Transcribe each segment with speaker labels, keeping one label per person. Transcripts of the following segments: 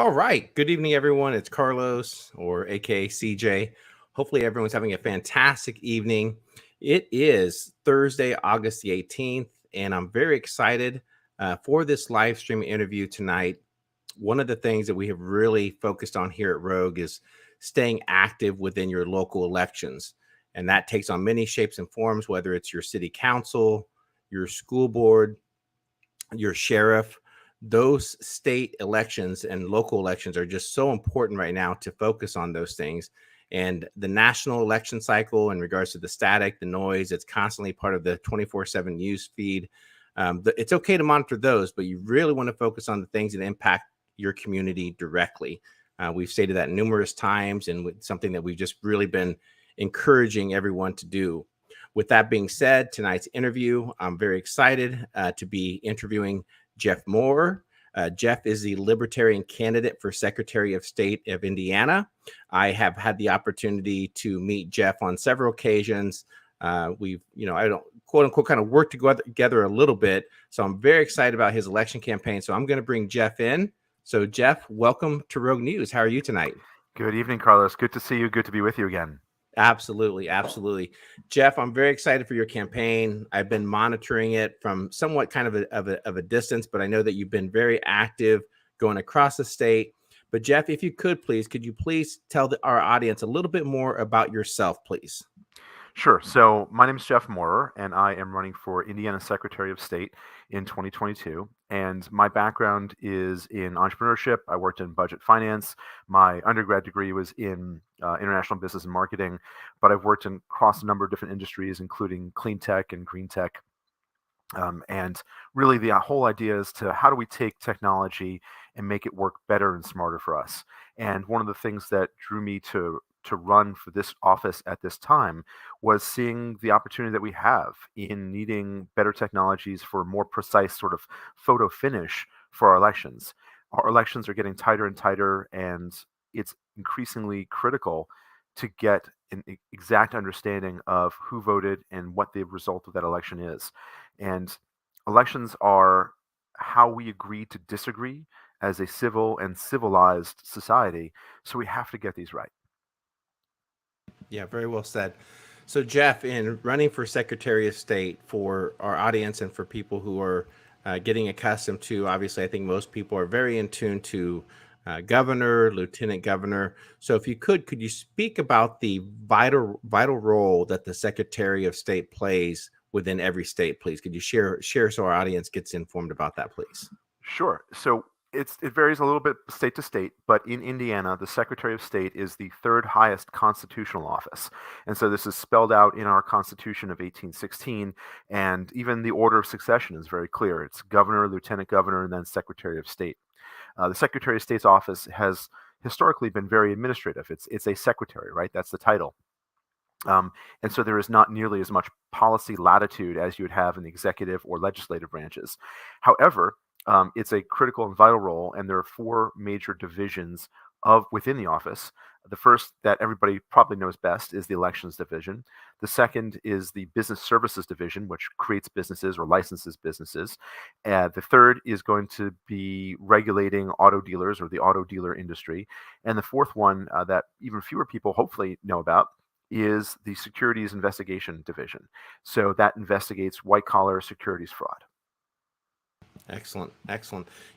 Speaker 1: All right. Good evening, everyone. It's Carlos, or AKA CJ. Hopefully, everyone's having a fantastic evening. It is Thursday, August the 18th, and I'm very excited for this live stream interview tonight. One of the things that we have really focused on here at Rogue is staying active within your local elections. And that takes on many shapes and forms, whether it's your city council, your school board, your sheriff. Those state elections and local elections are just so important right now to focus on those things. And the national election cycle, in regards to the static, the noise, it's constantly part of the 24/7 news feed. It's okay to monitor those, but you really want to focus on the things that impact your community directly. We've stated that numerous times, and something that we've just really been encouraging everyone to do. With that being said, tonight's interview, I'm very excited to be interviewing Jeff Maurer. Jeff is the Libertarian candidate for Secretary of State of Indiana. I have had the opportunity to meet Jeff on several occasions. I don't quote unquote kind of work together a little bit. So I'm very excited about his election campaign. So I'm going to bring Jeff in. So Jeff, welcome to Rogue News. How are you tonight?
Speaker 2: Good evening, Carlos. Good to see you. Good to be with you again.
Speaker 1: Absolutely. Absolutely. Jeff, I'm very excited for your campaign. I've been monitoring it from somewhat kind of a distance, but I know that you've been very active going across the state. But Jeff, if you could you please tell our audience a little bit more about yourself, please?
Speaker 2: Sure. So my name is Jeff Maurer, and I am running for Indiana Secretary of State in 2022. And my background is in entrepreneurship. I worked in budget finance. My undergrad degree was in international business and marketing, but I've worked across a number of different industries, including clean tech and green tech. And really, the whole idea is to how do we take technology and make it work better and smarter for us. And one of the things that drew me to run for this office at this time was seeing the opportunity that we have in needing better technologies for more precise sort of photo finish for our elections. Our elections are getting tighter and tighter, and it's increasingly critical to get an exact understanding of who voted and what the result of that election is. And elections are how we agree to disagree as a civil and civilized society. So we have to get these right.
Speaker 1: Yeah, very well said. So, Jeff, in running for Secretary of State, for our audience and for people who are getting accustomed to, obviously, I think most people are very in tune to governor, lieutenant governor. So, if you could you speak about the vital role that the Secretary of State plays within every state, please? Could you share so our audience gets informed about that, please?
Speaker 2: Sure. So it varies a little bit state to state, but in Indiana, the Secretary of State is the third highest constitutional office. And so this is spelled out in our Constitution of 1816, and even the order of succession is very clear. It's governor, lieutenant governor, and then Secretary of State. The Secretary of State's office has historically been very administrative. It's a secretary, right? That's the title. And so there is not nearly as much policy latitude as you would have in the executive or legislative branches. However, it's a critical and vital role, and there are four major divisions within the office. The first, that everybody probably knows best, is the elections division. The second is the business services division, which creates businesses or licenses businesses. The third is going to be regulating auto dealers or the auto dealer industry. And the fourth one that even fewer people hopefully know about is the securities investigation division. So that investigates white collar securities fraud.
Speaker 1: Excellent.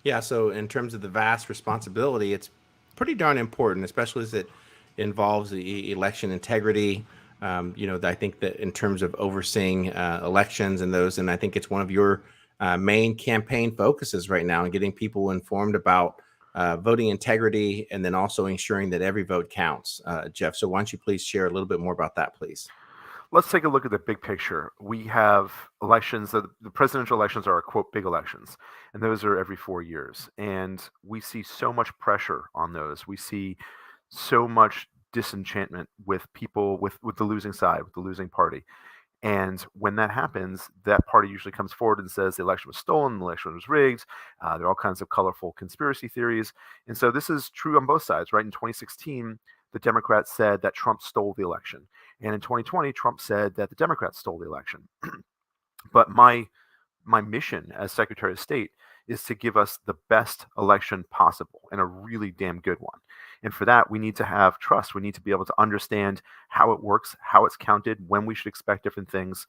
Speaker 1: Yeah, so in terms of the vast responsibility, it's pretty darn important, especially as it involves the election integrity. I think that in terms of overseeing elections and those, and I think it's one of your main campaign focuses right now, and getting people informed about voting integrity, and then also ensuring that every vote counts. Jeff, so why don't you please share a little bit more about that, please?
Speaker 2: Let's take a look at the big picture. We have elections. The presidential elections are, quote, big elections, and those are every 4 years. And we see so much pressure on those. We see so much disenchantment with people, with the losing side, with the losing party. And when that happens, that party usually comes forward and says the election was stolen, the election was rigged. There are all kinds of colorful conspiracy theories. And so this is true on both sides, right? In 2016, the Democrats said that Trump stole the election. And in 2020, Trump said that the Democrats stole the election. But my mission as Secretary of State is to give us the best election possible and a really damn good one. And for that, we need to have trust. We need to be able to understand how it works, how it's counted, when we should expect different things.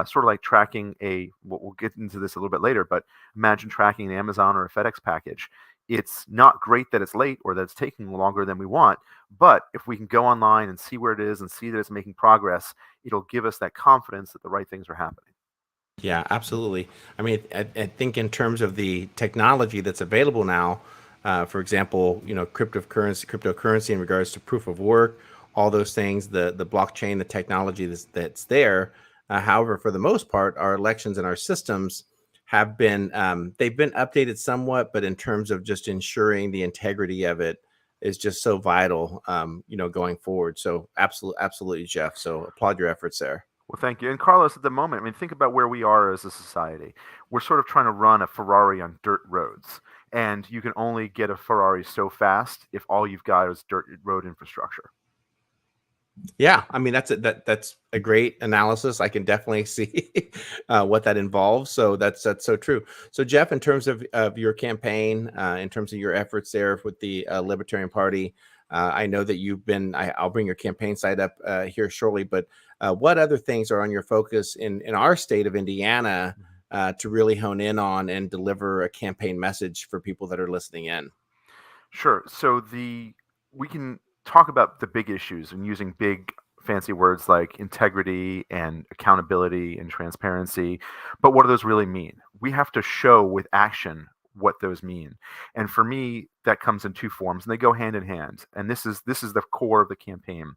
Speaker 2: Sort of like tracking we'll get into this a little bit later, but imagine tracking an Amazon or a FedEx package. It's not great that it's late or that it's taking longer than we want, but if we can go online and see where it is and see that it's making progress, it'll give us that confidence that the right things are happening.
Speaker 1: Yeah, absolutely. I mean, I think in terms of the technology that's available now, for example, cryptocurrency in regards to proof of work, all those things, the blockchain, the technology that's there. However, for the most part, our elections and our systems have been they've been updated somewhat, but in terms of just ensuring the integrity of it is just so vital, going forward. So absolutely, Jeff. So applaud your efforts there.
Speaker 2: Well, thank you. And Carlos, at the moment, I mean, think about where we are as a society. We're sort of trying to run a Ferrari on dirt roads, and you can only get a Ferrari so fast if all you've got is dirt road infrastructure.
Speaker 1: Yeah, I mean that's a great analysis. I can definitely see what that involves. So that's so true. So Jeff, in terms of your campaign, in terms of your efforts there with the Libertarian Party, I know that I'll bring your campaign site up here shortly. But what other things are on your focus in our state of Indiana to really hone in on and deliver a campaign message for people that are listening in?
Speaker 2: Sure. So we can talk about the big issues and using big fancy words like integrity and accountability and transparency. But what do those really mean? We have to show with action what those mean. And for me, that comes in two forms and they go hand in hand. And this is the core of the campaign.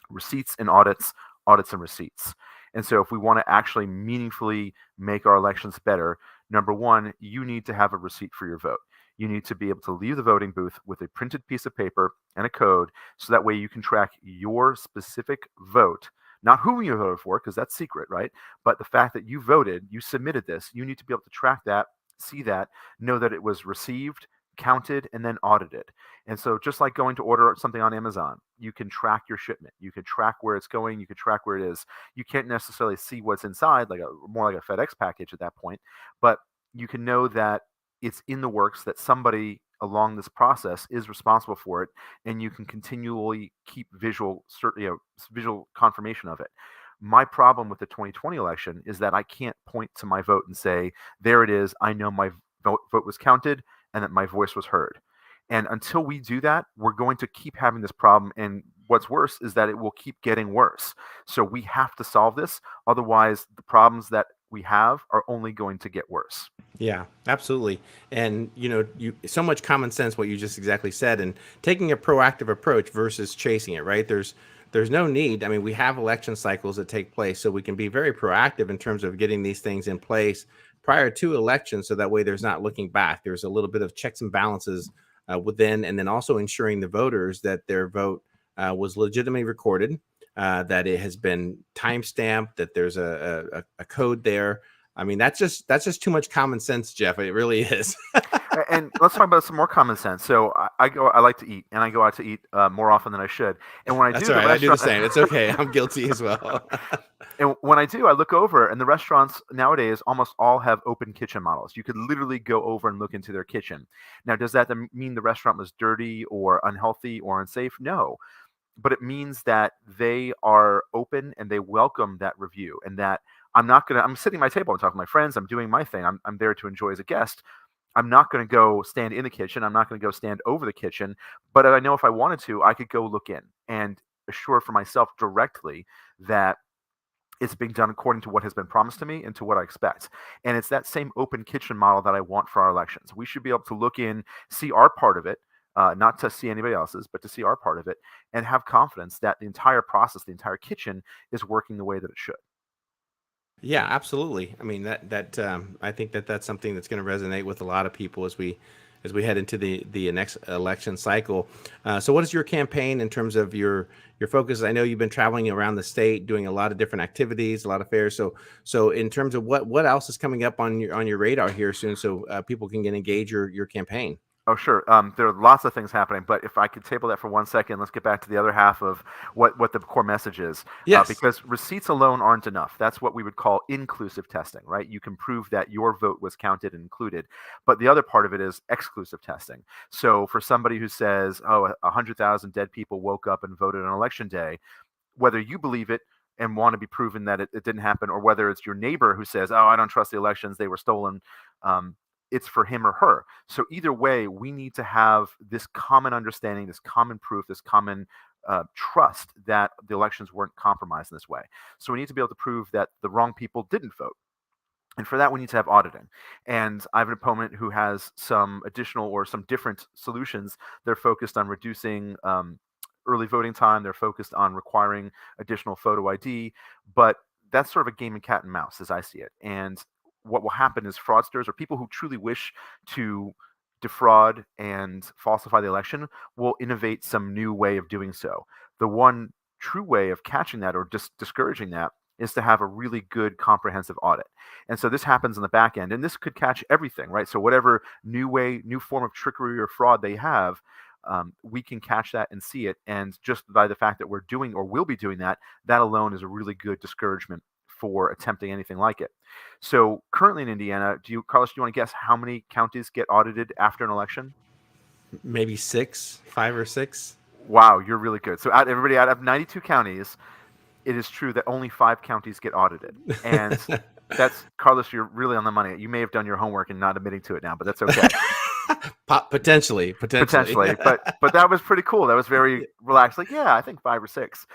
Speaker 2: Receipts and audits, audits and receipts. And so if we want to actually meaningfully make our elections better, number one, you need to have a receipt for your vote. You need to be able to leave the voting booth with a printed piece of paper and a code so that way you can track your specific vote, not whom you voted for, because that's secret, right? But the fact that you voted, you submitted this, you need to be able to track that, see that, know that it was received, counted, and then audited. And so just like going to order something on Amazon, you can track your shipment. You can track where it's going. You can track where it is. You can't necessarily see what's inside, more like a FedEx package at that point, but you can know that it's in the works, that somebody along this process is responsible for it, and you can continually keep visual confirmation of it. My problem with the 2020 election is that I can't point to my vote and say, there it is, I know my vote was counted and that my voice was heard. And until we do that, we're going to keep having this problem. And what's worse is that it will keep getting worse. So we have to solve this. Otherwise, the problems that we have are only going to get worse.
Speaker 1: Yeah, absolutely. And you so much common sense what you just exactly said, and taking a proactive approach versus chasing it, right? There's no need. I mean, we have election cycles that take place, so we can be very proactive in terms of getting these things in place prior to elections, so that way there's not looking back. There's a little bit of checks and balances within, and then also ensuring the voters that their vote was legitimately recorded, that it has been time stamped, that there's a code there. I mean, that's just too much common sense, Jeff. It really is.
Speaker 2: And let's talk about some more common sense. So I like to eat, and I go out to eat more often than I should. And when I
Speaker 1: That's
Speaker 2: do,
Speaker 1: all
Speaker 2: the
Speaker 1: right. I do the
Speaker 2: restaurant,
Speaker 1: same. It's okay. I'm guilty as well.
Speaker 2: and when I do, I look over, and the restaurants nowadays almost all have open kitchen models. You could literally go over and look into their kitchen. Now, does that mean the restaurant was dirty or unhealthy or unsafe? No, but it means that they are open and they welcome that review, and that I'm sitting at my table, I'm talking to my friends, I'm doing my thing, I'm there to enjoy as a guest. I'm not going to go stand in the kitchen. I'm not going to go stand over the kitchen. But I know if I wanted to, I could go look in and assure for myself directly that it's being done according to what has been promised to me and to what I expect. And it's that same open kitchen model that I want for our elections. We should be able to look in, see our part of it, not to see anybody else's, but to see our part of it, and have confidence that the entire process, the entire kitchen, is working the way that it should.
Speaker 1: Yeah, absolutely. I mean I think that's something that's going to resonate with a lot of people as we head into the next election cycle. So, what is your campaign in terms of your focus? I know you've been traveling around the state, doing a lot of different activities, a lot of fairs. So in terms of what else is coming up on your radar here soon, so people can get engage your campaign.
Speaker 2: Oh, sure. There are lots of things happening, but if I could table that for 1 second, let's get back to the other half of what the core message is.
Speaker 1: Yes.
Speaker 2: Because receipts alone aren't enough. That's what we would call inclusive testing, right? You can prove that your vote was counted and included. But the other part of it is exclusive testing. So for somebody who says, oh, 100,000 dead people woke up and voted on election day, whether you believe it and want to be proven that it didn't happen, or whether it's your neighbor who says, "Oh, I don't trust the elections; they were stolen," um, it's for him or her. So either way, we need to have this common understanding, this common proof, this common trust that the elections weren't compromised in this way. So we need to be able to prove that the wrong people didn't vote. And for that, we need to have auditing. And I have an opponent who has some additional or some different solutions. They're focused on reducing early voting time. They're focused on requiring additional photo ID. But that's sort of a game of cat and mouse as I see it. And what will happen is fraudsters or people who truly wish to defraud and falsify the election will innovate some new way of doing so. The one true way of catching that or just discouraging that is to have a really good comprehensive audit. And so this happens in the back end, and this could catch everything, right? So whatever new way, new form of trickery or fraud they have, we can catch that and see it. And just by the fact that we're doing or will be doing that, that alone is a really good discouragement for attempting anything like it. So currently in Indiana, Carlos, do you want to guess how many counties get audited after an election?
Speaker 1: Maybe six, 5 or 6.
Speaker 2: Wow, you're really good. So everybody out of 92 counties, it is true that only 5 counties get audited. And that's, Carlos, you're really on the money. You may have done your homework and not admitting to it now, but that's okay.
Speaker 1: Potentially.
Speaker 2: Potentially, but that was pretty cool. That was very relaxed. Like, yeah, I think 5 or 6.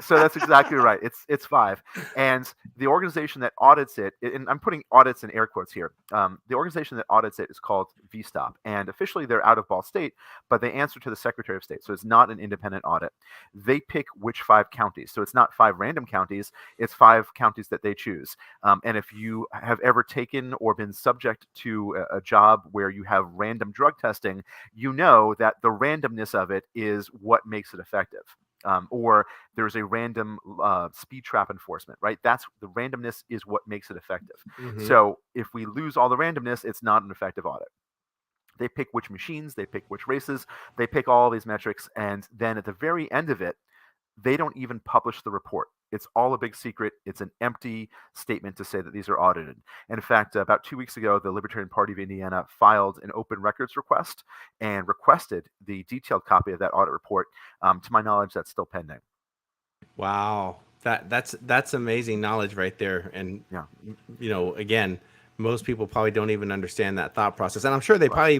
Speaker 2: So that's exactly right. It's 5, and the organization that audits it, and I'm putting audits in air quotes here. The organization that audits it is called VSTOP, and officially they're out of Ball State, but they answer to the Secretary of State, so it's not an independent audit. They pick which 5 counties, so it's not 5 random counties. It's 5 counties that they choose. And if you have ever taken or been subject to a job where you have random drug testing, you know that the randomness of it is what makes it effective. Or there's a random speed trap enforcement, right? That's the randomness is what makes it effective.
Speaker 1: Mm-hmm.
Speaker 2: So if we lose all the randomness, it's not an effective audit. They pick which machines, they pick which races, they pick all these metrics, and then at the very end of it, they don't even publish the report. It's all a big secret. It's an empty statement to say that these are audited. And in fact, about 2 weeks ago, the Libertarian Party of Indiana filed an open records request and requested the detailed copy of that audit report. To my knowledge, that's still pending.
Speaker 1: Wow, that's amazing knowledge right there. And
Speaker 2: Yeah.
Speaker 1: again, most people probably don't even understand that thought process. And I'm sure they
Speaker 2: Right.
Speaker 1: probably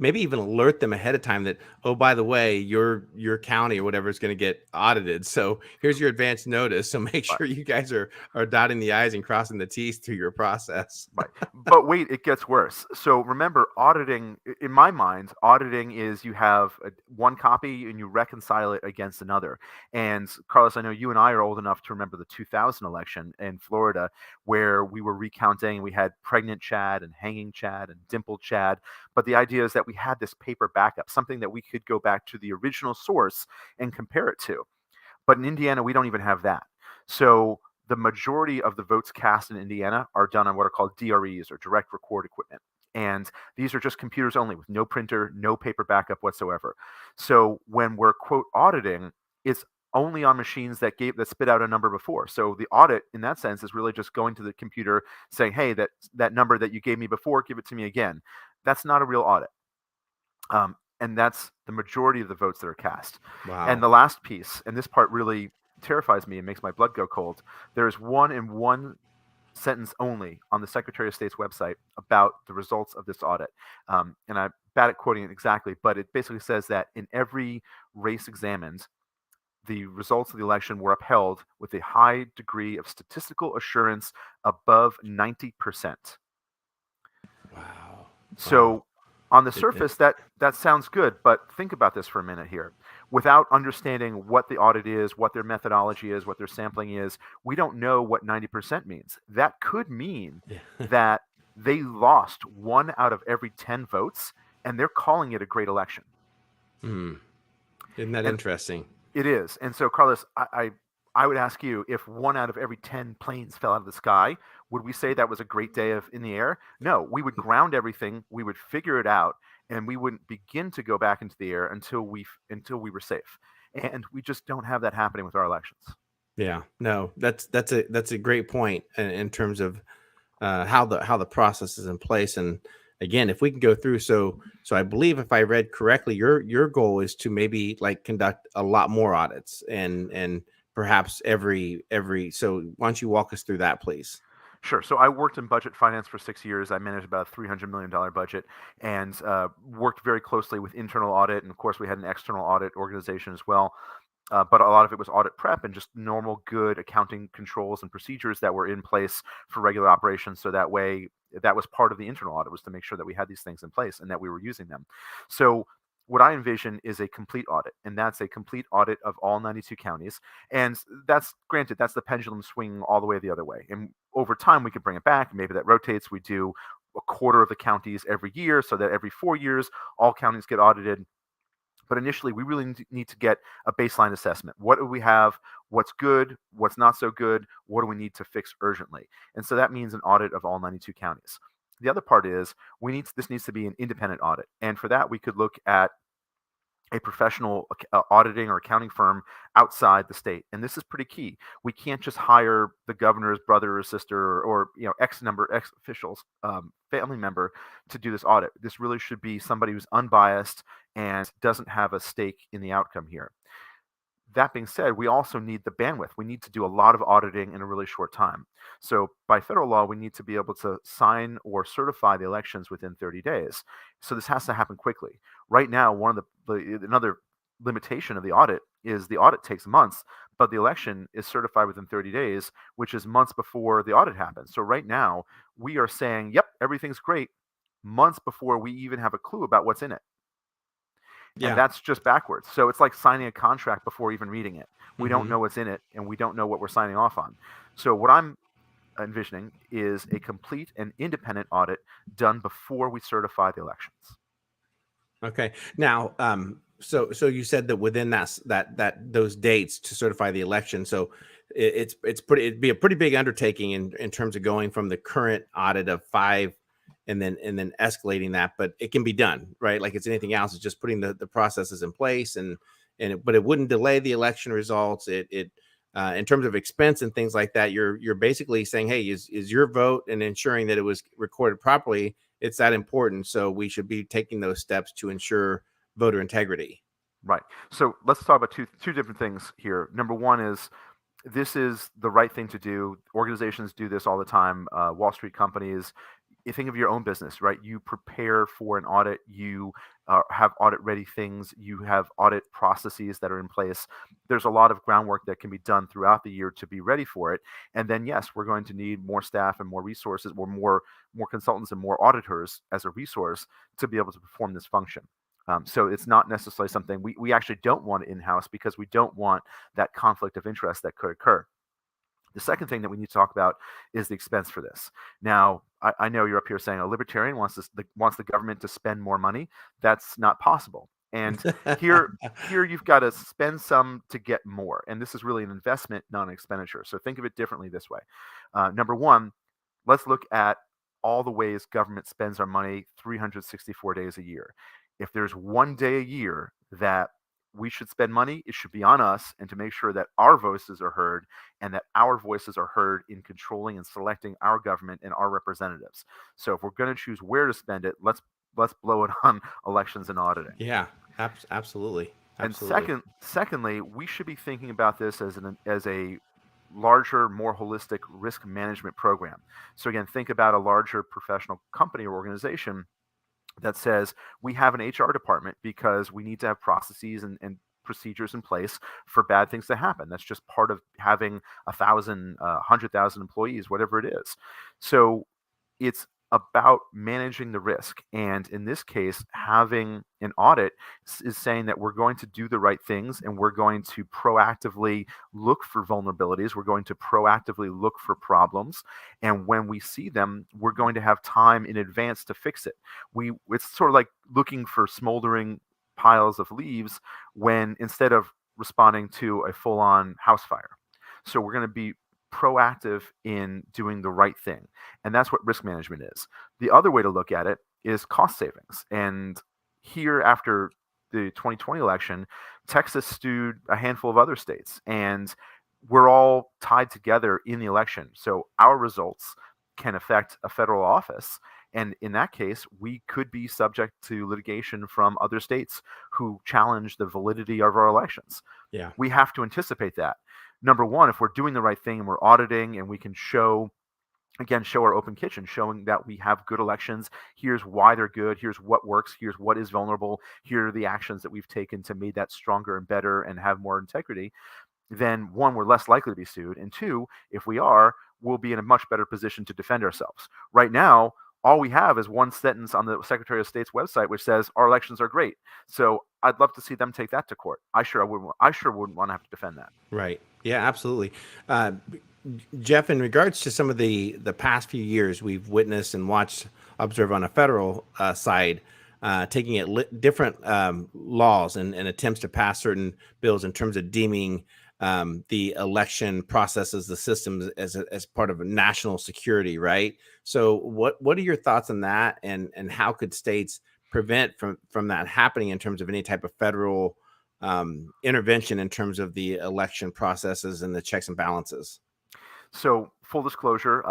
Speaker 1: maybe even alert them ahead of time that, oh, by the way, your county or whatever is going to get audited. So here's your advance notice. So make
Speaker 2: Right.
Speaker 1: sure you guys are dotting the I's and crossing the T's through your process.
Speaker 2: Right. But wait, it gets worse. So remember, auditing, in my mind, auditing is you have one copy and you reconcile it against another. And Carlos, I know you and I are old enough to remember the 2000 election in Florida where we were recounting, we had pregnant Chad and hanging Chad and dimpled Chad. But the idea is that we had this paper backup, something that we could go back to the original source and compare it to. But in Indiana, we don't even have that. So the majority of the votes cast in Indiana are done on what are called DREs or direct record equipment. And these are just computers only with no printer, no paper backup whatsoever. So when we're quote auditing, it's only on machines that spit out a number before. So the audit in that sense is really just going to the computer saying, hey, that number that you gave me before, give it to me again. That's not a real audit. And that's the majority of the votes that are cast. And
Speaker 1: Wow.
Speaker 2: the last piece, and this part really terrifies me and makes my blood go cold. There is one sentence only on the Secretary of State's website about the results of this audit. And I'm bad at quoting it exactly, but it basically says that in every race examined, the results of the election were upheld with a high degree of statistical assurance above 90%.
Speaker 1: Wow. Wow.
Speaker 2: So on the
Speaker 1: It,
Speaker 2: surface, that sounds good, but think about this for a minute here. Without understanding what the audit is, what their methodology is, what their sampling is, we don't know what 90% means. That could mean
Speaker 1: yeah.
Speaker 2: that they lost 1 out of every 10 votes, and they're calling it a great election.
Speaker 1: Isn't that
Speaker 2: And
Speaker 1: interesting?
Speaker 2: it is. And so, Carlos, I would ask you, if 1 out of every 10 planes fell out of the sky, would we say that was a great day in the air? No, we would ground everything, we would figure it out, and we wouldn't begin to go back into the air until we were safe. And we just don't have that happening with our elections.
Speaker 1: Yeah, no, that's a great point in terms of how the process is in place. And again, if we can go through, so I believe if I read correctly, your goal is to maybe like conduct a lot more audits and perhaps every. So why don't you walk us through that, please?
Speaker 2: Sure. So I worked in budget finance for 6 years. I managed about a $300 million budget and worked very closely with internal audit. And of course, we had an external audit organization as well. But a lot of it was audit prep and just normal good accounting controls and procedures that were in place for regular operations. So that way, that was part of the internal audit, was to make sure that we had these things in place and that we were using them. So what I envision is a complete audit, and that's a complete audit of all 92 counties. And that's granted, that's the pendulum swinging all the way the other way. And over time, we could bring it back. Maybe that rotates. We do a quarter of the counties every year, so that every 4 years, all counties get audited. But initially, we really need to get a baseline assessment. What do we have? What's good? What's not so good? What do we need to fix urgently? And so that means an audit of all 92 counties. The other part is this needs to be an independent audit. And for that, we could look at a professional auditing or accounting firm outside the state. And this is pretty key. We can't just hire the governor's brother or sister or X officials, family member to do this audit. This really should be somebody who's unbiased and doesn't have a stake in the outcome here. That being said, we also need the bandwidth. We need to do a lot of auditing in a really short time. So by federal law, we need to be able to sign or certify the elections within 30 days. So this has to happen quickly. Right now, another limitation of the audit is the audit takes months, but the election is certified within 30 days, which is months before the audit happens. So right now, we are saying, yep, everything's great, months before we even have a clue about what's in it. And
Speaker 1: Yeah.
Speaker 2: that's just backwards. So it's like signing a contract before even reading it. We don't
Speaker 1: Hmm.
Speaker 2: know what's in it, and we don't know what we're signing off on. So what I'm envisioning is a complete and independent audit done before we certify the elections.
Speaker 1: Okay. Now, so you said that within that those dates to certify the election. So it'd be a pretty big undertaking in terms of going from the current audit of 5 and then escalating that, but it can be done, right? Like it's anything else. It's just putting the processes in place but it wouldn't delay the election results. It in terms of expense and things like that, you're basically saying, hey, is your vote and ensuring that it was recorded properly, it's that important. So we should be taking those steps to ensure voter integrity.
Speaker 2: Right. So let's talk about two different things here. Number one is this is the right thing to do. Organizations do this all the time. Wall Street companies. You think of your own business, right? You prepare for an audit. You have audit ready things. You have audit processes that are in place. There's a lot of groundwork that can be done throughout the year to be ready for it. And then, yes, we're going to need more staff and more resources, or more consultants and more auditors as a resource to be able to perform this function. So it's not necessarily something we actually don't want in-house, because we don't want that conflict of interest that could occur. The second thing that we need to talk about is the expense for this. Now, I know you're up here saying a libertarian wants the government to spend more money. That's not possible. And here you've got to spend some to get more. And this is really an investment, not an expenditure. So think of it differently this way. Number one, let's look at all the ways government spends our money 364 days a year. If there's one day a year that we should spend money, it should be on us, and to make sure that our voices are heard and that our voices are heard in controlling and selecting our government and our representatives. So if we're going to choose where to spend it, let's blow it on elections and auditing.
Speaker 1: Yeah, absolutely.
Speaker 2: And
Speaker 1: Absolutely.
Speaker 2: secondly, we should be thinking about this as a larger, more holistic risk management program. So again, think about a larger professional company or organization that says we have an HR department because we need to have processes and procedures in place for bad things to happen. That's just part of having 1,000, 100,000 employees, whatever it is. So it's about managing the risk. And in this case, having an audit is saying that we're going to do the right things, and we're going to proactively look for vulnerabilities. We're going to proactively look for problems. And when we see them, we're going to have time in advance to fix it. It's sort of like looking for smoldering piles of leaves when instead of responding to a full-on house fire. So we're going to be proactive in doing the right thing. And that's what risk management is. The other way to look at it is cost savings. And here after the 2020 election, Texas sued a handful of other states, and we're all tied together in the election. So our results can affect a federal office. And in that case, we could be subject to litigation from other states who challenge the validity of our elections.
Speaker 1: Yeah.
Speaker 2: We have to anticipate that. Number one, if we're doing the right thing and we're auditing and we can show our open kitchen, showing that we have good elections. Here's why they're good. Here's what works. Here's what is vulnerable. Here are the actions that we've taken to make that stronger and better and have more integrity. Then one, we're less likely to be sued. And two, if we are, we'll be in a much better position to defend ourselves. Right now, all we have is one sentence on the Secretary of State's website which says our elections are great. So I'd love to see them take that to court. I sure wouldn't want to have to defend that.
Speaker 1: Right. Yeah, absolutely. Uh, Jeff, in regards to some of the past few years, we've witnessed and watched, observe on a federal side, taking it different laws and attempts to pass certain bills in terms of deeming the election processes, the systems as part of national security, right? So, what are your thoughts on that, and how could states prevent from that happening in terms of any type of federal intervention in terms of the election processes and the checks and balances?
Speaker 2: So, full disclosure,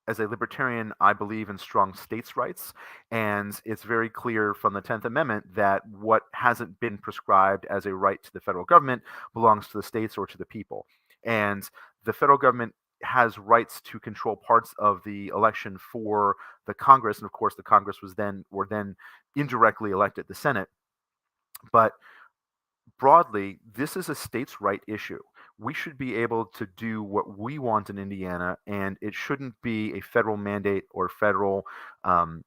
Speaker 2: as a libertarian, I believe in strong states' rights, and it's very clear from the 10th Amendment that what hasn't been prescribed as a right to the federal government belongs to the states or to the people. And the federal government has rights to control parts of the election for the Congress, and of course, the Congress were then indirectly elected the Senate. But broadly, this is a states' right issue. We should be able to do what we want in Indiana, and it shouldn't be a federal mandate or um,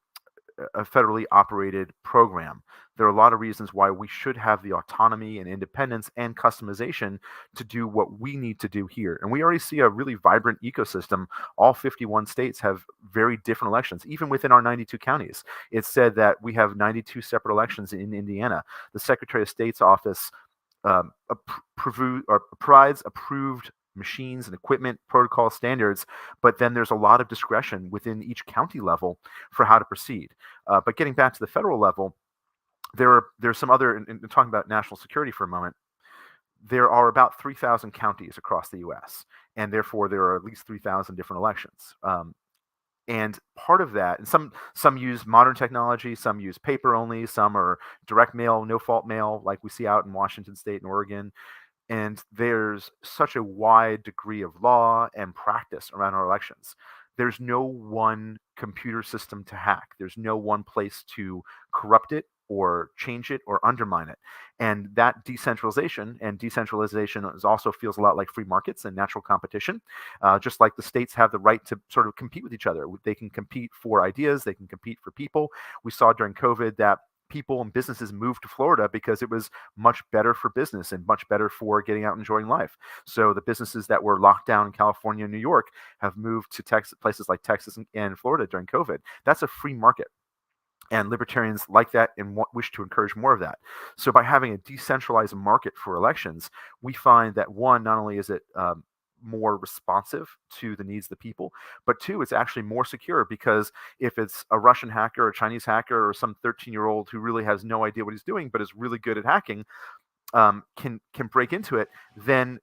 Speaker 2: a federally operated program. There are a lot of reasons why we should have the autonomy and independence and customization to do what we need to do here. And we already see a really vibrant ecosystem. All 51 states have very different elections, even within our 92 counties. It's said that we have 92 separate elections in Indiana. The Secretary of State's office provides approved machines and equipment protocol standards, but then there's a lot of discretion within each county level for how to proceed. But getting back to the federal level, there's some other, and talking about national security for a moment, there are about 3,000 counties across the U.S., and therefore there are at least 3,000 different elections. And part of that, and some use modern technology, some use paper only, some are direct mail, no fault mail, like we see out in Washington State and Oregon. And there's such a wide degree of law and practice around our elections. There's no one computer system to hack. There's no one place to corrupt it or change it or undermine it. And that decentralization is also feels a lot like free markets and natural competition. Just like the states have the right to sort of compete with each other. They can compete for ideas. They can compete for people. We saw during COVID that people and businesses moved to Florida because it was much better for business and much better for getting out and enjoying life. So the businesses that were locked down in California and New York have moved to places like Texas and Florida during COVID. That's a free market. And libertarians like that and wish to encourage more of that. So by having a decentralized market for elections, we find that one, not only is it more responsive to the needs of the people, but two, it's actually more secure, because if it's a Russian hacker or a Chinese hacker or some 13-year-old who really has no idea what he's doing but is really good at hacking, can break into it, then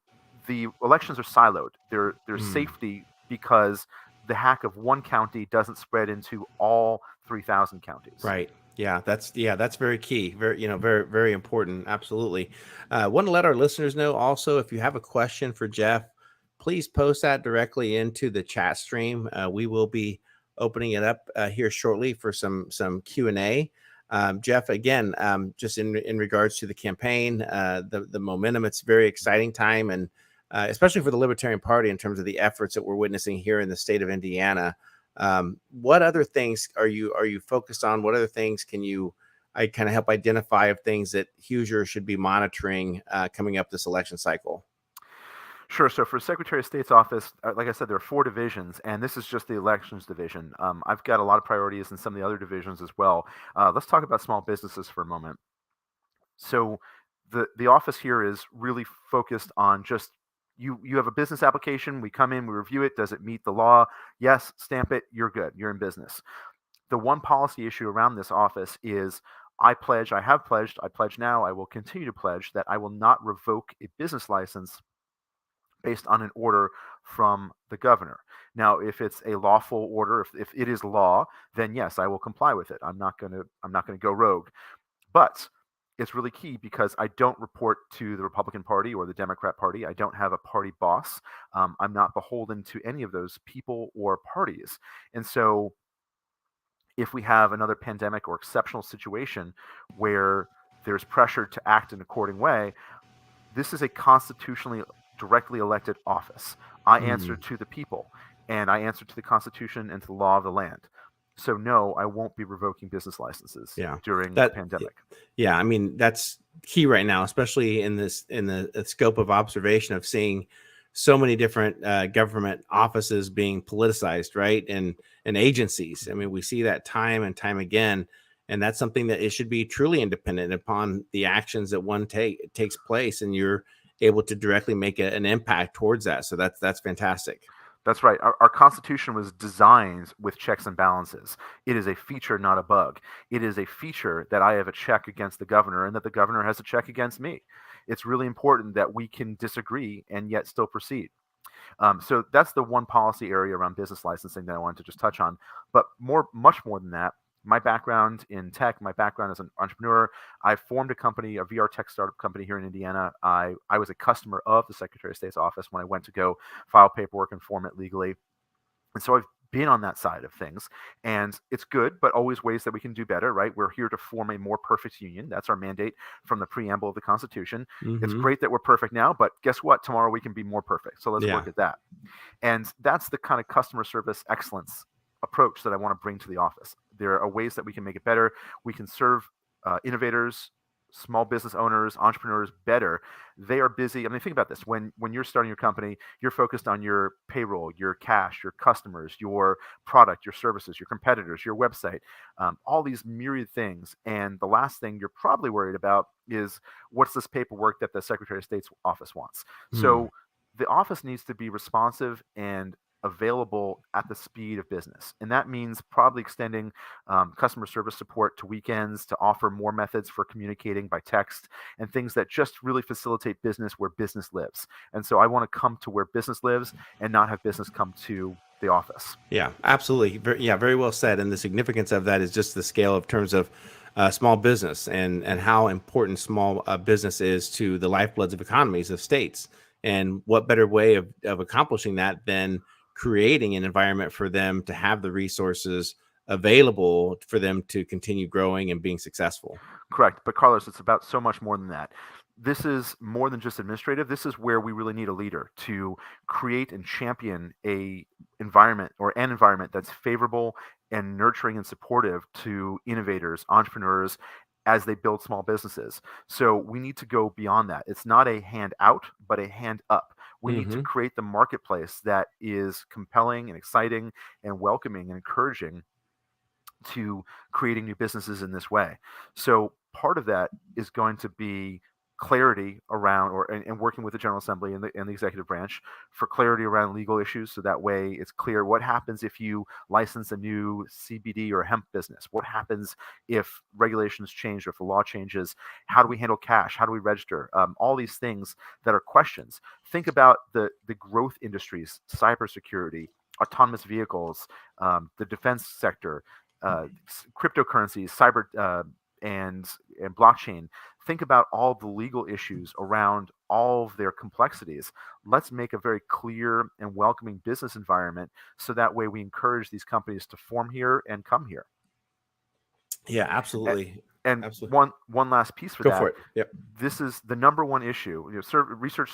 Speaker 2: the elections are siloed. There's safety because the hack of one county doesn't spread into all 3,000 counties.
Speaker 1: Right. Yeah, that's very key. Very, very important. Absolutely. Want to let our listeners know also, if you have a question for Jeff, please post that directly into the chat stream. We will be opening it up here shortly for some Q&A. Jeff, again, just in regards to the campaign, the momentum, it's a very exciting time, and especially for the Libertarian Party in terms of the efforts that we're witnessing here in the state of Indiana. What other things are you focused on? What other things I kind of help identify of things that Hoosier should be monitoring coming up this election cycle?
Speaker 2: Sure. So for Secretary of State's office, like I said, there are 4 divisions, and this is just the elections division. I've got a lot of priorities in some of the other divisions as well. Let's talk about small businesses for a moment. So the office here is really focused on just you have a business application. We come in, we review it. Does it meet the law? Yes, stamp it. You're good. You're in business. the one policy issue around this office is I have pledged, I pledge now, I will continue to pledge that I will not revoke a business license based on an order from the governor. Now, if it's a lawful order, if it is law, then yes, I will comply with it. I'm not going to go rogue. But it's really key because I don't report to the Republican Party or the Democrat Party. I don't have a party boss. I'm not beholden to any of those people or parties. And so, if we have another pandemic or exceptional situation where there's pressure to act in a according way, this is a constitutionally directly elected office. I answer
Speaker 1: Mm.
Speaker 2: to the people, and I answer to the Constitution and to the law of the land. So no, I won't be revoking business licenses
Speaker 1: Yeah,
Speaker 2: during a
Speaker 1: that
Speaker 2: pandemic.
Speaker 1: yeah, I mean that's key right now, especially in the scope of observation of seeing so many different government offices being politicized, right? And agencies. I mean, we see that time and time again, and that's something that it should be truly independent upon the actions that one takes place, and you're able to directly make an impact towards that. So that's fantastic.
Speaker 2: That's right. Our Constitution was designed with checks and balances. It is a feature, not a bug. It is a feature that I have a check against the governor and that the governor has a check against me. It's really important that we can disagree and yet still proceed. So that's the one policy area around business licensing that I wanted to just touch on. But much more than that, my background in tech, my background as an entrepreneur, I formed a company, a VR tech startup company here in Indiana. I was a customer of the Secretary of State's office when I went to go file paperwork and form it legally. And so I've been on that side of things, and it's good, but always ways that we can do better, right? We're here to form a more perfect union. That's our mandate from the preamble of the Constitution. It's
Speaker 1: Hmm.
Speaker 2: great that we're perfect now, but guess what? Tomorrow we can be more perfect. So let's
Speaker 1: Yeah.
Speaker 2: work at that. And that's the kind of customer service excellence approach that I want to bring to the office. There are ways that we can make it better. We can serve innovators, small business owners, entrepreneurs better. They are busy. I mean, think about this. When you're starting your company, you're focused on your payroll, your cash, your customers, your product, your services, your competitors, your website, all these myriad things. And the last thing you're probably worried about is what's this paperwork that the Secretary of State's office wants.
Speaker 1: Hmm.
Speaker 2: So the office needs to be responsive and available at the speed of business. And that means probably extending customer service support to weekends to offer more methods for communicating by text and things that just really facilitate business where business lives. And so I want to come to where business lives and not have business come to the office.
Speaker 1: Yeah, absolutely. Yeah, very well said. And the significance of that is just the scale of terms of small business and how important small business is to the lifebloods of economies of states. And what better way of accomplishing that than creating an environment for them to have the resources available for them to continue growing and being successful.
Speaker 2: Correct. But Carlos, it's about so much more than that. This is more than just administrative. This is where we really need a leader to create and champion a environment or an environment that's favorable and nurturing and supportive to innovators, entrepreneurs as they build small businesses. So we need to go beyond that. It's not a hand out, but a hand up. We need to
Speaker 1: Hmm.
Speaker 2: create the marketplace that is compelling and exciting and welcoming and encouraging to creating new businesses in this way. So part of that is going to be clarity around and working with the General Assembly and the executive branch for clarity around legal issues so that way it's clear what happens if you license a new CBD or hemp business. What happens if regulations change or if the law changes? How do we handle cash? How do we register? All these things that are questions. Think about the growth industries, cybersecurity, autonomous vehicles, the defense sector, cryptocurrencies, cyber and and blockchain. Think about all the legal issues around all of their complexities. Let's make a very clear and welcoming business environment so that way we encourage these companies to form here and come here.
Speaker 1: Yeah,
Speaker 2: And,
Speaker 1: absolutely.
Speaker 2: and
Speaker 1: Absolutely.
Speaker 2: one last piece for
Speaker 1: Go
Speaker 2: that.
Speaker 1: for it. Yep.
Speaker 2: This is the number one issue. Research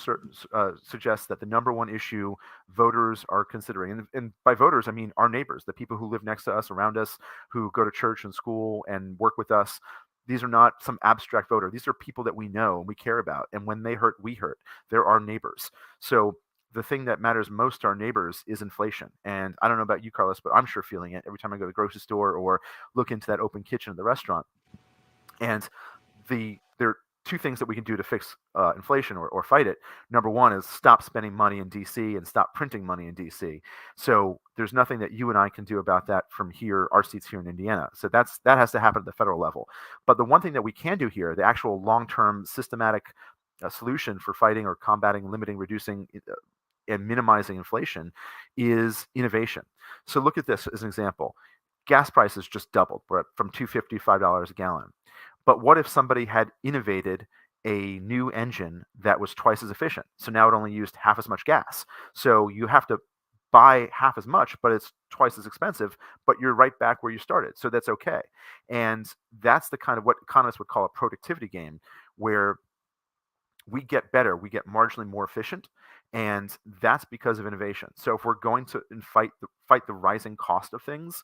Speaker 2: suggests that the number one issue voters are considering, and by voters I mean our neighbors, the people who live next to us, around us, who go to church and school and work with us. These are not some abstract voter. These are people that we know and we care about. And when they hurt, we hurt. They're our neighbors. So the thing that matters most to our neighbors is inflation. And I don't know about you, Carlos, but I'm sure feeling it every time I go to the grocery store or look into that open kitchen at the restaurant. And there two things that we can do to fix inflation or fight it. Number one is stop spending money in DC and stop printing money in DC. So there's nothing that you and I can do about that from here, our seats here in Indiana. So that has to happen at the federal level. But the one thing that we can do here, the actual long-term systematic solution for fighting or combating, limiting, reducing, and minimizing inflation is innovation. So look at this as an example. Gas prices just doubled. We're from $2.50 to $5 a gallon. But what if somebody had innovated a new engine that was twice as efficient? So now it only used half as much gas. So you have to buy half as much, but it's twice as expensive, but you're right back where you started. So that's okay. And that's the kind of what economists would call a productivity game, where we get better, we get marginally more efficient, and that's because of innovation. So if we're going to fight the rising cost of things,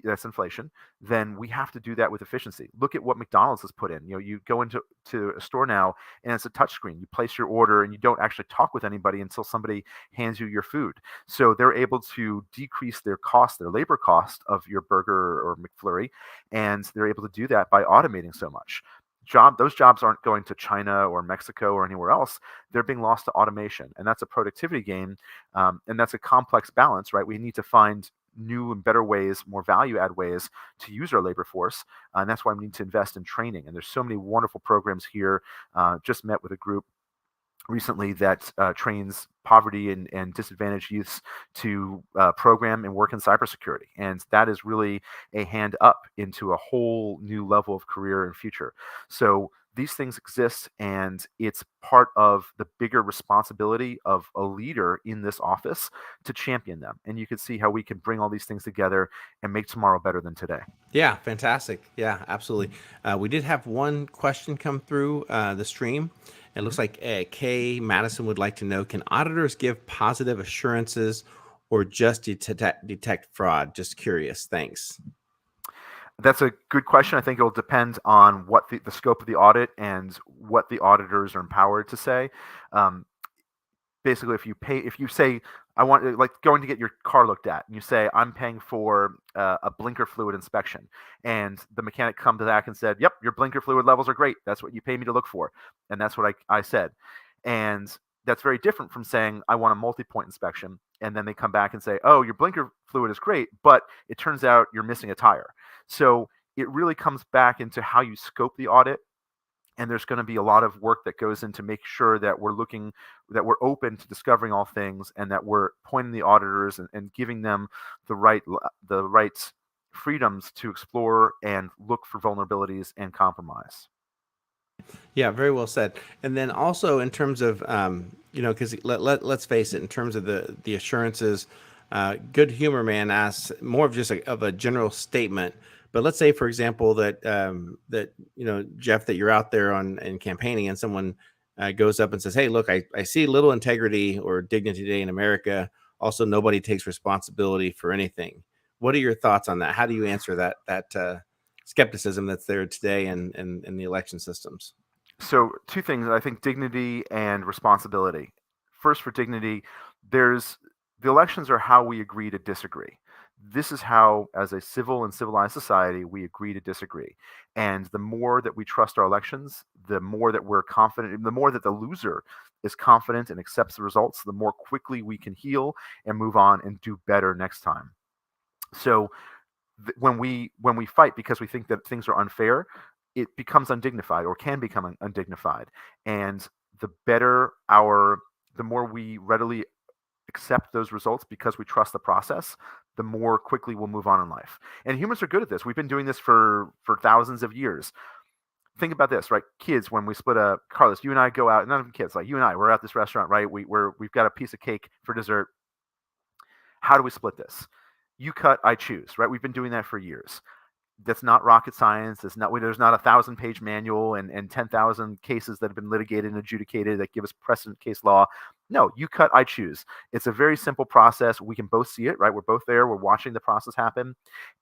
Speaker 2: that's inflation, then we have to do that with efficiency. Look at what McDonald's has put in. You go into a store now and it's a touch screen. You place your order and you don't actually talk with anybody until somebody hands you your food. So they're able to decrease their cost, their labor cost of your burger or McFlurry, and they're able to do that by automating so much. Those jobs aren't going to China or Mexico or anywhere else. They're being lost to automation, and that's a productivity game, and that's a complex balance, right? We need to find new and better ways, more value add ways to use our labor force, and that's why we need to invest in training. And there's so many wonderful programs here. Just met with a group recently that trains poverty and disadvantaged youths to program and work in cybersecurity. And that is really a hand up into a whole new level of career and future. So these things exist, and it's part of the bigger responsibility of a leader in this office to champion them. And you can see how we can bring all these things together and make tomorrow better than today.
Speaker 1: Yeah, fantastic. Yeah, absolutely. We did have one question come through the stream. It looks like Kay Madison would like to know, can auditors give positive assurances or just detect fraud? Just curious. Thanks.
Speaker 2: That's a good question. I think it'll depend on what the scope of the audit and what the auditors are empowered to say. Basically, if you say, I want, like going to get your car looked at, and you say, I'm paying for a blinker fluid inspection, and the mechanic come to that and said, yep, your blinker fluid levels are great. That's what you pay me to look for. And that's what I said. And that's very different from saying, I want a multi-point inspection. And then they come back and say, oh, your blinker fluid is great, but it turns out you're missing a tire. So it really comes back into how you scope the audit. And there's going to be a lot of work that goes into make sure that we're open to discovering all things, and that we're pointing the auditors and giving them the right freedoms to explore and look for vulnerabilities and compromise.
Speaker 1: Yeah, very well said. And then also in terms of, because let's face it, in terms of the assurances, Good Humor Man asks more of just of a general statement. But let's say, for example, that Jeff, that you're out there in campaigning, and someone goes up and says, "Hey, look, I see little integrity or dignity today in America. Also, nobody takes responsibility for anything." What are your thoughts on that? How do you answer that skepticism that's there today in the election systems?
Speaker 2: So two things, I think: dignity and responsibility. First, for dignity, the elections are how we agree to disagree. This is how, as a civil and civilized society, we agree to disagree. And the more that we trust our elections, the more that we're confident, the more that the loser is confident and accepts the results, the more quickly we can heal and move on and do better next time. So when we fight because we think that things are unfair, it becomes undignified, or can become undignified. And the more we readily accept those results because we trust the process, the more quickly we'll move on in life. And humans are good at this. We've been doing this for thousands of years. Think about this, right? Kids, when we split Carlos, you and I go out, not even kids, like you and I, we're at this restaurant, right? We've got a piece of cake for dessert. How do we split this? You cut, I choose, right? We've been doing that for years. That's not rocket science. There's not a 1,000-page manual and 10,000 cases that have been litigated and adjudicated that give us precedent case law. No, you cut, I choose. It's a very simple process. We can both see it, right? We're both there. We're watching the process happen.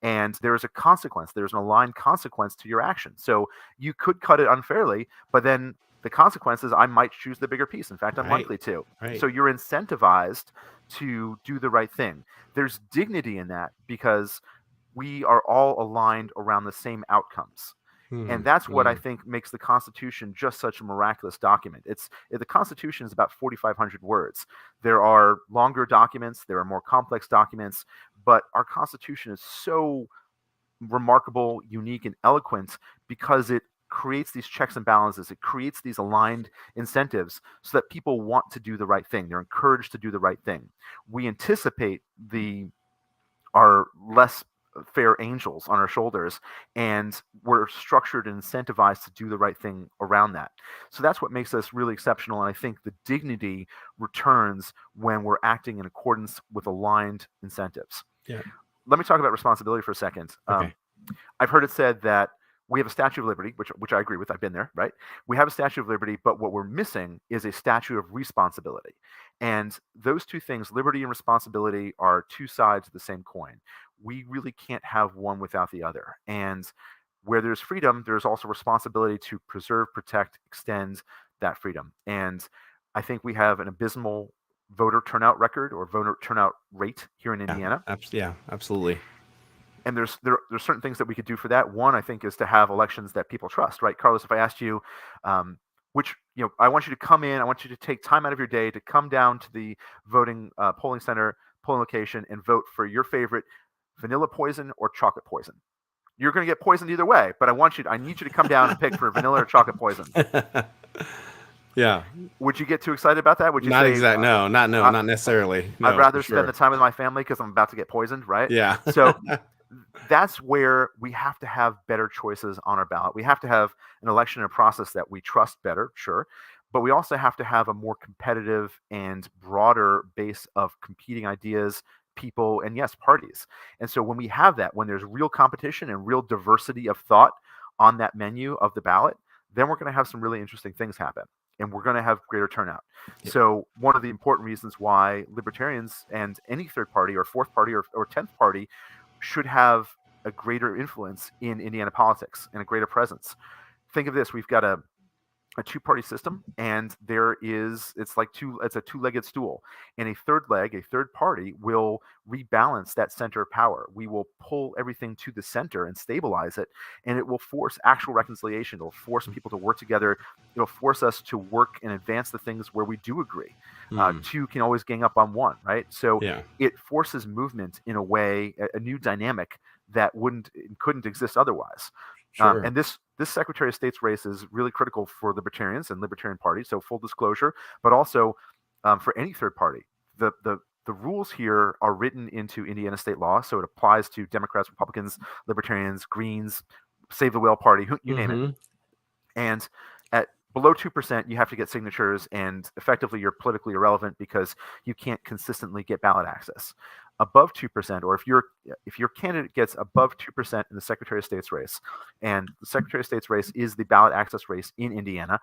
Speaker 2: And there is a consequence. There's an aligned consequence to your action. So you could cut it unfairly, but then the consequence is I might choose the bigger piece. In fact, I'm likely to.
Speaker 1: Right.
Speaker 2: So you're incentivized to do the right thing. There's dignity in that because we are all aligned around the same outcomes. And that's what I
Speaker 1: Mm.
Speaker 2: think makes the Constitution just such a miraculous document. The Constitution is about 4,500 words. There are longer documents, there are more complex documents, but our Constitution is so remarkable, unique, and eloquent because it creates these checks and balances. It creates these aligned incentives so that people want to do the right thing. They're encouraged to do the right thing. We anticipate our less fair angels on our shoulders, and we're structured and incentivized to do the right thing around that. So that's what makes us really exceptional, and I think the dignity returns when we're acting in accordance with aligned incentives.
Speaker 1: Yeah.
Speaker 2: Let me talk about responsibility for a second.
Speaker 1: Okay.
Speaker 2: I've heard it said that we have a Statue of Liberty, which I agree with. I've been there, right? We have a Statue of Liberty, but what we're missing is a statue of responsibility. And those two things, liberty and responsibility, are two sides of the same coin. We really can't have one without the other. And where there's freedom, there's also responsibility to preserve, protect, extend that freedom. And I think we have an abysmal voter turnout record or voter turnout rate here in Indiana.
Speaker 1: Yeah, absolutely.
Speaker 2: And there's certain things that we could do for that. One, I think, is to have elections that people trust, right? Carlos, if I asked you, I want you to come in, I want you to take time out of your day to come down to the voting polling center, polling location, and vote for your favorite vanilla poison or chocolate poison. You're going to get poisoned either way, but I need you to come down and pick for vanilla or chocolate poison.
Speaker 1: Yeah.
Speaker 2: Would you get too excited about that? Would you
Speaker 1: not
Speaker 2: say,
Speaker 1: exactly? No, not necessarily. No,
Speaker 2: I'd rather
Speaker 1: sure.
Speaker 2: spend the time with my family because I'm about to get poisoned, right?
Speaker 1: Yeah.
Speaker 2: So that's where we have to have better choices on our ballot. We have to have an election and a process that we trust better, sure, but we also have to have a more competitive and broader base of competing ideas, people, and yes, parties. And so when we have that, when there's real competition and real diversity of thought on that menu of the ballot, then we're going to have some really interesting things happen. And we're going to have greater turnout.
Speaker 1: Yeah.
Speaker 2: So one of the important reasons why libertarians and any third party or fourth party or 10th party should have a greater influence in Indiana politics and a greater presence. Think of this: we've got a two-party system, and it's a two-legged stool, and a third leg, a third party, will rebalance that center of power. We will pull everything to the center and stabilize it, and it will force actual reconciliation. It'll force people to work together. It'll force us to work and advance the things where we do agree. Two can always gang up on one, right? So
Speaker 1: Yeah.
Speaker 2: it forces movement in a way, a new dynamic that couldn't exist otherwise.
Speaker 1: Sure.
Speaker 2: And this Secretary of State's race is really critical for libertarians and Libertarian Party. So full disclosure, but also for any third party. The rules here are written into Indiana state law, so it applies to Democrats, Republicans, Libertarians, Greens, Save the Whale Party, you name it. And at below 2%, you have to get signatures, and effectively you're politically irrelevant because you can't consistently get ballot access. Above 2%, or if your candidate gets above 2% in the Secretary of State's race, and the Secretary of State's race is the ballot access race in Indiana.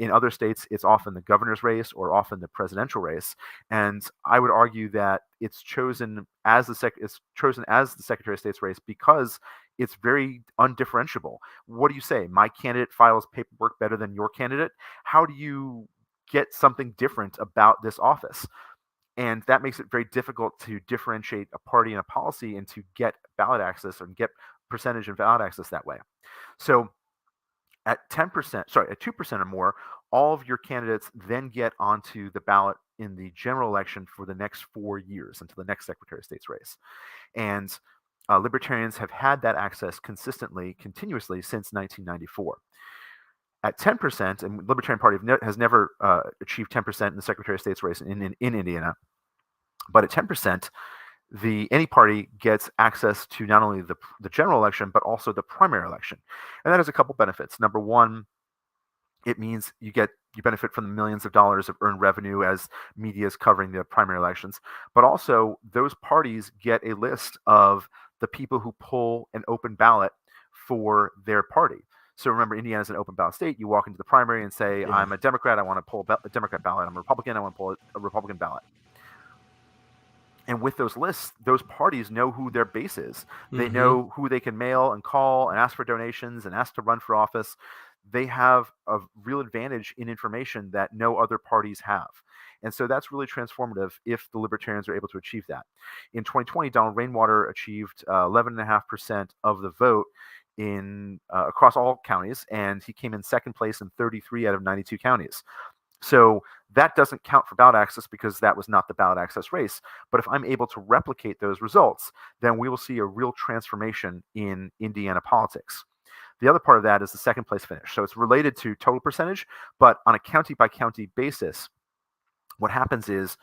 Speaker 2: In other states, it's often the governor's race or often the presidential race, and I would argue that it's chosen as the Secretary of State's race because it's very undifferentiable. What do you say? My candidate files paperwork better than your candidate? How do you get something different about this office? And that makes it very difficult to differentiate a party and a policy and to get ballot access and get percentage of ballot access that way. So at 2% or more, all of your candidates then get onto the ballot in the general election for the next 4 years until the next Secretary of State's race. And libertarians have had that access continuously since 1994. At 10%, and the Libertarian Party has never achieved 10% in the Secretary of State's race in Indiana, but at 10%, any party gets access to not only the general election, but also the primary election. And that has a couple benefits. Number one, it means you benefit from the millions of dollars of earned revenue as media is covering the primary elections. But also, those parties get a list of the people who pull an open ballot for their party. So remember, Indiana is an open ballot state. You walk into the primary and say,
Speaker 1: Yeah.
Speaker 2: I'm a Democrat, I want to pull a Democrat ballot. I'm a Republican, I want to pull a Republican ballot. And with those lists, those parties know who their base is. They know who they can mail and call and ask for donations and ask to run for office. They have a real advantage in information that no other parties have. And so that's really transformative if the Libertarians are able to achieve that. In 2020, Donald Rainwater achieved 11.5% of the vote in across all counties, and he came in second place in 33 out of 92 counties. So that doesn't count for ballot access because that was not the ballot access race. But if I'm able to replicate those results, then we will see a real transformation in Indiana politics. The other part of that is the second place finish. So it's related to total percentage, but on a county by county basis, what happens is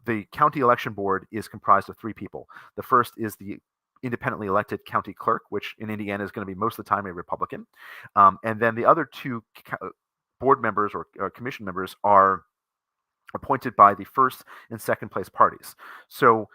Speaker 2: the county election board is comprised of three people. The first is the independently elected county clerk, which in Indiana is going to be most of the time a Republican. And then the other two board members or commission members are appointed by the first and second place parties. So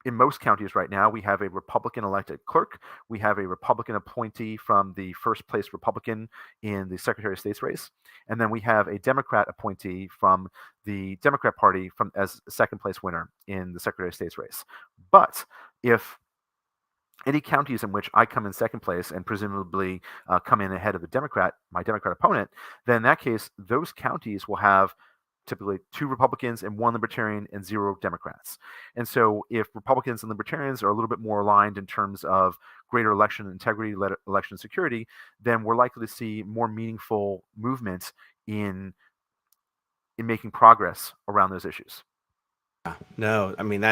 Speaker 2: in most counties right now, we have a Republican elected clerk. We have a Republican appointee from the first place Republican in the Secretary of State's race. And then we have a Democrat appointee from the Democrat Party as second place winner in the Secretary of State's race. But if any counties in which I come in second place and presumably come in ahead of my Democrat opponent, then in that case, those counties will have typically 2 Republicans and 1 Libertarian and 0 Democrats. And so if Republicans and Libertarians are a little bit more aligned in terms of greater election integrity, election security, then we're likely to see more meaningful movement in making progress around those issues.
Speaker 1: No, I mean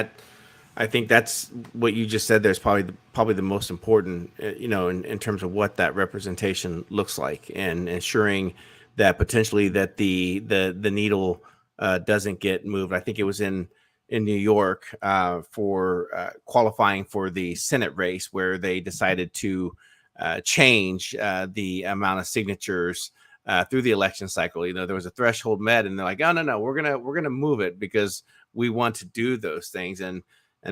Speaker 1: I think that's what you just said. There's probably the most important, in terms of what that representation looks like, and ensuring that potentially that the needle doesn't get moved. I think it was in New York for qualifying for the Senate race, where they decided to change the amount of signatures through the election cycle. There was a threshold met, and they're like, "Oh no, we're gonna move it because we want to do those things." And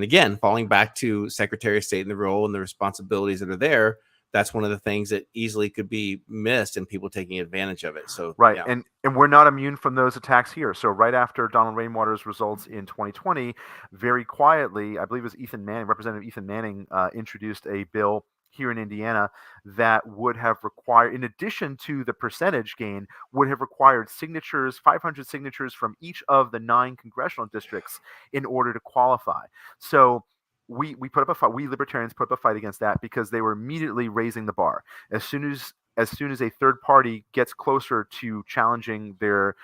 Speaker 1: again, falling back to Secretary of State and the role and the responsibilities that are there, that's one of the things that easily could be missed and people taking advantage of it. So
Speaker 2: right,
Speaker 1: yeah.
Speaker 2: and we're not immune from those attacks here. So right after Donald Rainwater's results in 2020, very quietly, I believe it was Representative Ethan Manning, introduced a bill here in Indiana that would have required, in addition to the percentage gain, would have required 500 signatures from each of the 9 congressional districts in order to qualify. So we put up a fight. We Libertarians put up a fight against that because they were immediately raising the bar. As soon as a third party gets closer to challenging their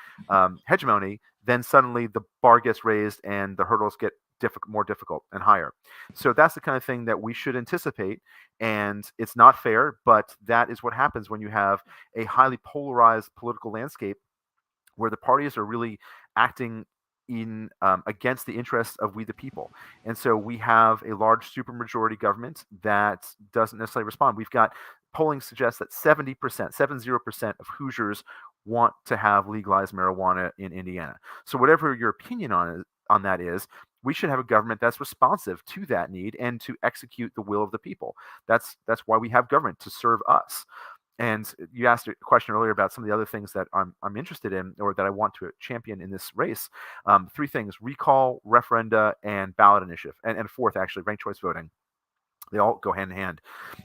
Speaker 2: hegemony, then suddenly the bar gets raised and the hurdles get more difficult and higher. So that's the kind of thing that we should anticipate. And it's not fair, but that is what happens when you have a highly polarized political landscape where the parties are really acting in against the interests of we the people. And so we have a large supermajority government that doesn't necessarily respond. We've got polling suggests that 70% of Hoosiers want to have legalized marijuana in Indiana. So whatever your opinion on that is, we should have a government that's responsive to that need and to execute the will of the people. That's why we have government, to serve us. And you asked a question earlier about some of the other things that I'm interested in, or that I want to champion in this race. 3 things: recall, referenda, and ballot initiative. And fourth, actually, ranked choice voting. They all go hand in hand.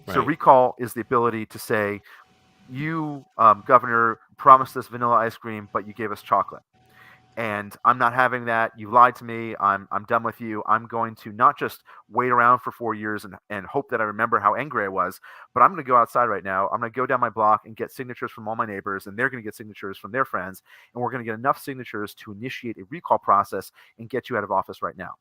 Speaker 2: Right. So recall is the ability to say, you, Governor, promised us vanilla ice cream, but you gave us chocolate. And I'm not having that. You lied to me. I'm done with you. I'm going to not just wait around for 4 years and hope that I remember how angry I was, but I'm going to go outside right now. I'm going to go down my block and get signatures from all my neighbors, and they're going to get signatures from their friends. And we're going to get enough signatures to initiate a recall process and get you out of office right now.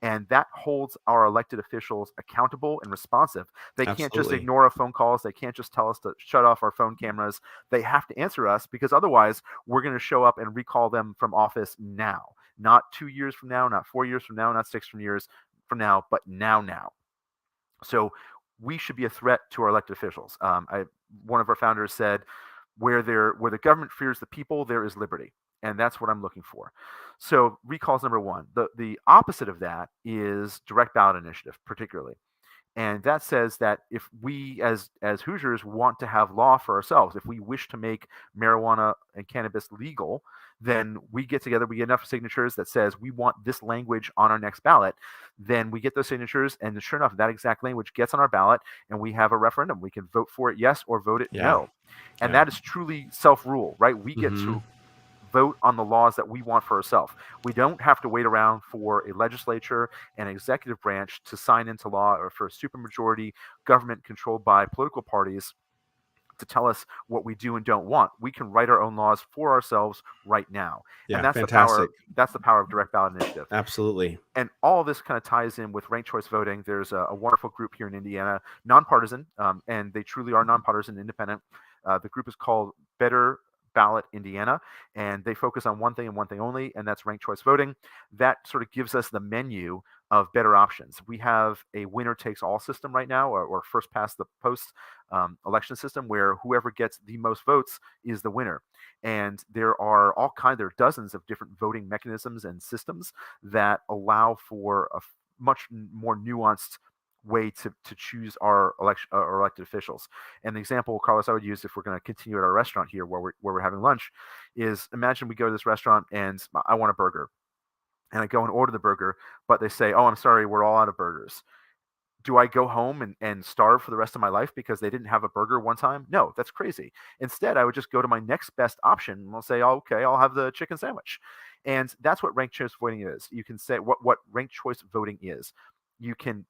Speaker 2: And that holds our elected officials accountable and responsive. They can't just ignore our phone calls. They can't just tell us to shut off our phone cameras. They have to answer us, because otherwise we're going to show up and recall them from office now. Not 2 years from now, not 4 years from now, not 6 years from now, but now. So we should be a threat to our elected officials. One of our founders said, where the government fears the people, there is liberty. And that's what I'm looking for. So recall's number 1. The opposite of that is direct ballot initiative, particularly. And that says that if we as Hoosiers want to have law for ourselves, if we wish to make marijuana and cannabis legal, then we get together, we get enough signatures that says we want this language on our next ballot. Then we get those signatures, and sure enough, that exact language gets on our ballot, and we have a referendum. We can vote for it yes or vote it no. And that is truly self-rule, right? We get to vote on the laws that we want for ourselves. We don't have to wait around for a legislature and executive branch to sign into law, or for a supermajority government controlled by political parties to tell us what we do and don't want. We can write our own laws for ourselves right now. And
Speaker 1: Yeah,
Speaker 2: that's the power
Speaker 1: fantastic.
Speaker 2: that's the power of direct ballot initiative.
Speaker 1: Absolutely.
Speaker 2: And all of this kind of ties in with ranked choice voting. There's a wonderful group here in Indiana, nonpartisan, and they truly are nonpartisan, independent. The group is called Better Ballot Indiana, and they focus on one thing and one thing only, and that's ranked choice voting. That sort of gives us the menu of better options. We have a winner takes all system right now, or first past the post election system, where whoever gets the most votes is the winner. And there are dozens of different voting mechanisms and systems that allow for a much more nuanced way to choose our elected officials. And the example, Carlos, I would use if we're going to continue at our restaurant here where we're having lunch is, imagine we go to this restaurant and I want a burger, and I go and order the burger, but they say, "Oh, I'm sorry, we're all out of burgers." Do I go home and starve for the rest of my life because they didn't have a burger one time? No, that's crazy. Instead, I would just go to my next best option and I'll say, oh, okay, I'll have the chicken sandwich. And that's what ranked choice voting is. You can say what ranked choice voting is. You can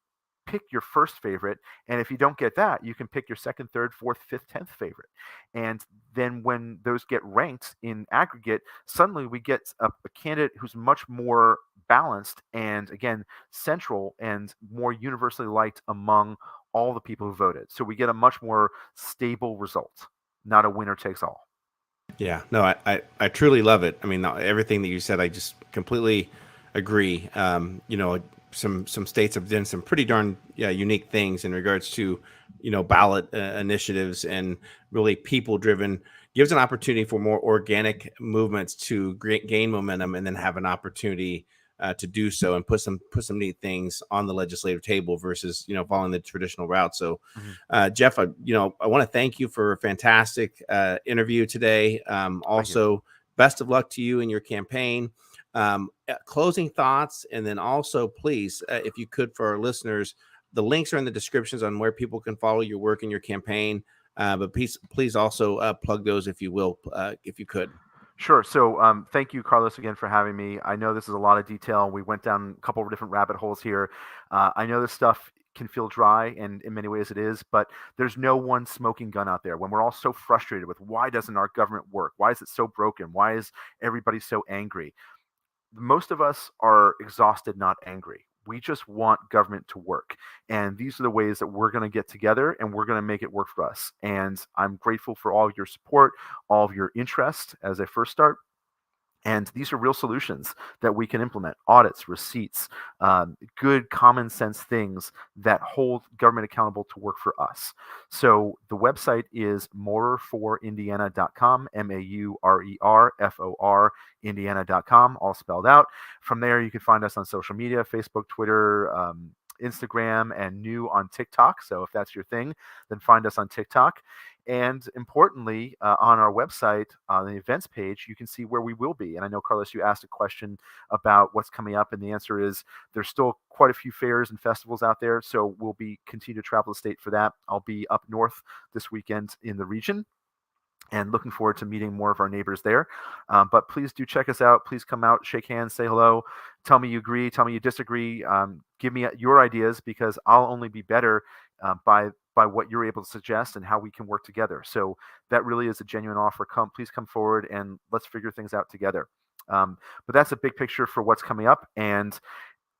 Speaker 2: pick your first favorite, and if you don't get that, you can pick your second, third, fourth, fifth, 10th favorite. And then when those get ranked in aggregate, suddenly we get a candidate who's much more balanced and, again, central and more universally liked among all the people who voted. So we get a much more stable result, not a winner takes all.
Speaker 1: Yeah, no, I truly love it. I mean, everything that you said, I just completely agree. Some states have done some pretty darn unique things in regards to, ballot initiatives, and really people driven, gives an opportunity for more organic movements to gain momentum, and then have an opportunity to do so and put some neat things on the legislative table versus following the traditional route. So, Jeff, I want to thank you for a fantastic interview today. Also, best of luck to you in your campaign. Closing thoughts, and then also, please, if you could, for our listeners, the links are in the descriptions on where people can follow your work and your campaign. But please also plug those, if you will, if you could.
Speaker 2: Sure. So thank you, Carlos, again for having me. I know this is a lot of detail. We went down a couple of different rabbit holes here. I know this stuff can feel dry, and in many ways it is, but there's no one smoking gun out there. When we're all so frustrated with why doesn't our government work? Why is it so broken? Why is everybody so angry? Most of us are exhausted, not angry. We just want government to work. And these are the ways that we're going to get together and we're going to make it work for us. And I'm grateful for all of your support, all of your interest as I first start. And these are real solutions that we can implement: audits, receipts, good common sense things that hold government accountable to work for us. So the website is maurerforindiana.com, MAURERFOR, Indiana.com, all spelled out. From there, you can find us on social media: Facebook, Twitter, Instagram, and new on TikTok. So if that's your thing, then find us on TikTok. And importantly, on our website, on the events page, you can see where we will be. And I know, Carlos, you asked a question about what's coming up, and the answer is there's still quite a few fairs and festivals out there. So we'll be continue to travel the state for that. I'll be up north this weekend in the region, and looking forward to meeting more of our neighbors there. But please do check us out. Please come out, shake hands, say hello, tell me you agree, tell me you disagree. Give me your ideas, because I'll only be better by what you're able to suggest and how we can work together. So that really is a genuine offer. Please come forward and let's figure things out together. But that's a big picture for what's coming up. And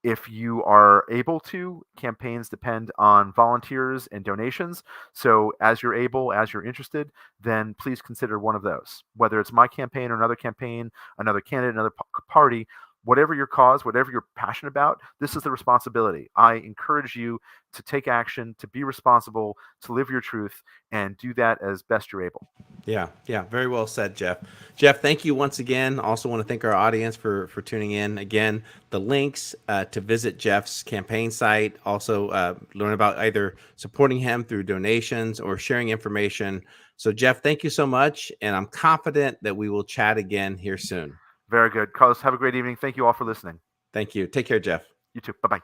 Speaker 2: if you are able to, campaigns depend on volunteers and donations. So as you're able, as you're interested, then please consider one of those. Whether it's my campaign or another campaign, another candidate, another party, whatever your cause, whatever you're passionate about, this is the responsibility. I encourage you to take action, to be responsible, to live your truth, and do that as best you're able.
Speaker 1: Yeah, very well said, Jeff. Jeff, thank you once again. Also want to thank our audience for tuning in. Again, the links to visit Jeff's campaign site, also learn about either supporting him through donations or sharing information. So, Jeff, thank you so much, and I'm confident that we will chat again here soon.
Speaker 2: Very good. Carlos, have a great evening. Thank you all for listening.
Speaker 1: Thank you. Take care, Jeff.
Speaker 2: You too. Bye-bye.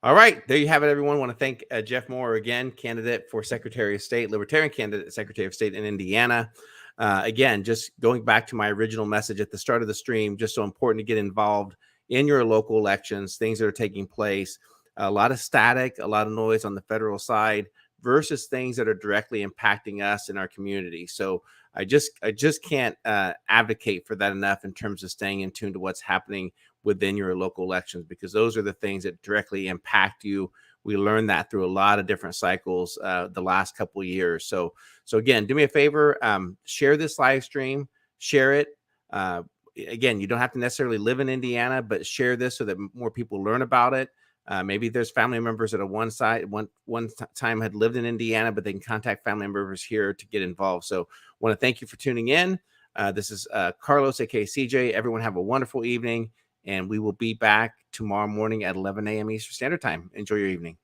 Speaker 1: All right, there you have it, everyone. I want to thank Jeff Maurer again, candidate for Secretary of State, Libertarian candidate, Secretary of State in Indiana. Again, just going back to my original message at the start of the stream, just so important to get involved in your local elections, things that are taking place. A lot of static, a lot of noise on the federal side versus things that are directly impacting us in our community. So I just can't advocate for that enough in terms of staying in tune to what's happening within your local elections, because those are the things that directly impact you. We learned that through a lot of different cycles the last couple of years. So again, do me a favor, share this live stream, share it. Again, you don't have to necessarily live in Indiana, but share this so that more people learn about it. Maybe there's family members that at one time had lived in Indiana, but they can contact family members here to get involved. So want to thank you for tuning in. This is Carlos, aka CJ. Everyone have a wonderful evening, and we will be back tomorrow morning at 11 a.m. Eastern Standard Time. Enjoy your evening.